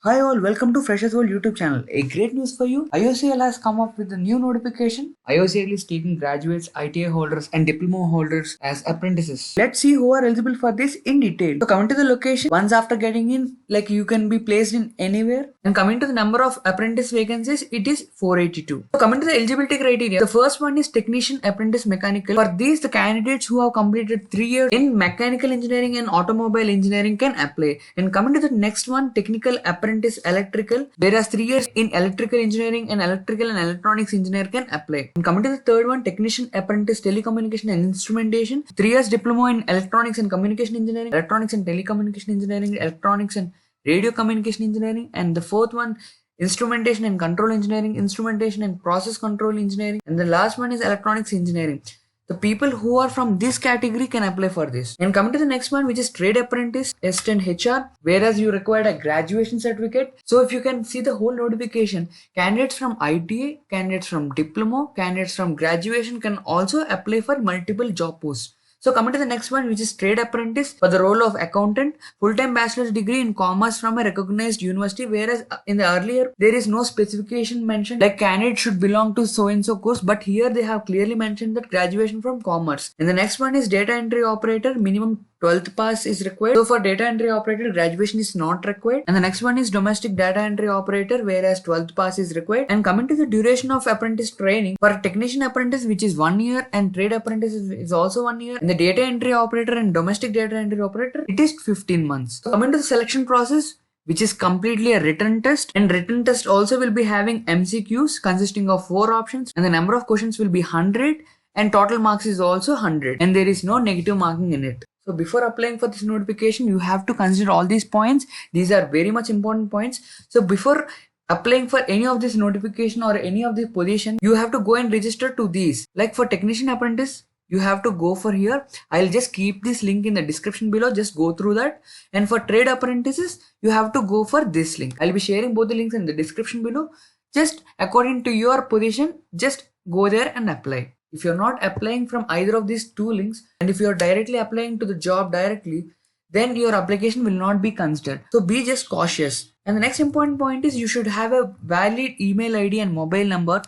Hi all, welcome to Freshers World YouTube channel. A great news for you. IOCL has come up with a new notification. IOCL is taking graduates, ITA holders and diploma holders as apprentices. Let's see who are eligible for this in detail. So coming to the location, once after getting in, like you can be placed in anywhere. And coming to the number of apprentice vacancies, it is 482. So coming to the eligibility criteria, the first one is technician apprentice mechanical. For these, the candidates who have completed 3 years in mechanical engineering and automobile engineering can apply. And coming to the next one, technical apprentice electrical, whereas 3 years in electrical engineering and electrical and electronics engineer can apply. And coming to the third one, technician apprentice telecommunication and instrumentation, 3 years diploma in electronics and communication engineering, electronics and telecommunication engineering, electronics and radio communication engineering, and the fourth one, instrumentation and control engineering, instrumentation and process control engineering, and the last one is electronics engineering. The people who are from this category can apply for this. And coming to the next one, which is trade apprentice, assistant HR, whereas you required a graduation certificate. So if you can see the whole notification, candidates from ITA, candidates from diploma, candidates from graduation can also apply for multiple job posts. So coming to the next one, which is trade apprentice for the role of accountant, full-time bachelor's degree in commerce from a recognized university, whereas in the earlier there is no specification mentioned like candidate should belong to so and so course, but here they have clearly mentioned that graduation from commerce. And the next one is data entry operator, minimum 12th pass is required. So for data entry operator, graduation is not required. And the next one is domestic data entry operator, whereas 12th pass is required. And coming to the duration of apprentice training, for technician apprentice, which is 1 year, and trade apprentice is also 1 year. And the data entry operator and domestic data entry operator, it is 15 months. So coming to the selection process, which is completely a written test, and written test also will be having MCQs consisting of 4 options, and the number of questions will be 100, and total marks is also 100, and there is no negative marking in it. So before applying for this notification, you have to consider all these points. These are very much important points. So before applying for any of this notification or any of this position, you have to go and register to these. Like for technician apprentice, you have to go for here. I'll just keep this link in the description below. Just go through that. And for trade apprentices, you have to go for this link. I'll be sharing both the links in the description below. Just according to your position, just go there and apply. If you're not applying from either of these 2 links, and if you're directly applying to the job directly, then your application will not be considered. So be just cautious. And the next important point is you should have a valid email ID and mobile number.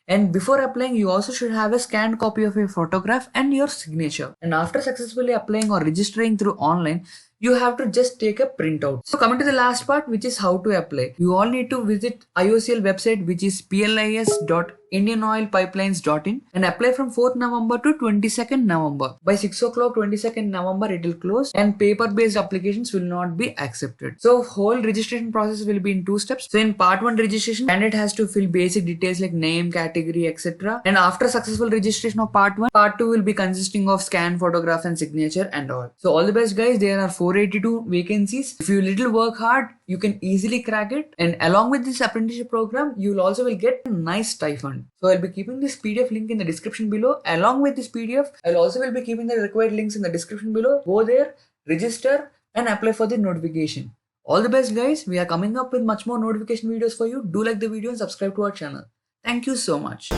And before applying, you also should have a scanned copy of your photograph and your signature. And after successfully applying or registering through online, you have to just take a printout. So coming to the last part, which is how to apply. You all need to visit IOCL website, which is plis.indianoilpipelines.in, and apply from 4th November to 22nd November. By 6 o'clock 22nd November it will close, and paper-based applications will not be accepted. So whole registration process will be in 2 steps. So in part 1 registration, candidate has to fill basic details like name, category, etc. And after successful registration of part 1, part 2 will be consisting of scan, photograph and signature and all. So all the best guys, there are 482 vacancies. If you little work hard, you can easily crack it. And along with this apprenticeship program, you will also get a nice stipend. So I'll be keeping this PDF link in the description below. Along with this PDF, I'll also will be keeping the required links in the description below. Go there, register and apply for the notification. All the best guys. We are coming up with much more notification videos for you. Do like the video and subscribe to our channel. Thank you so much.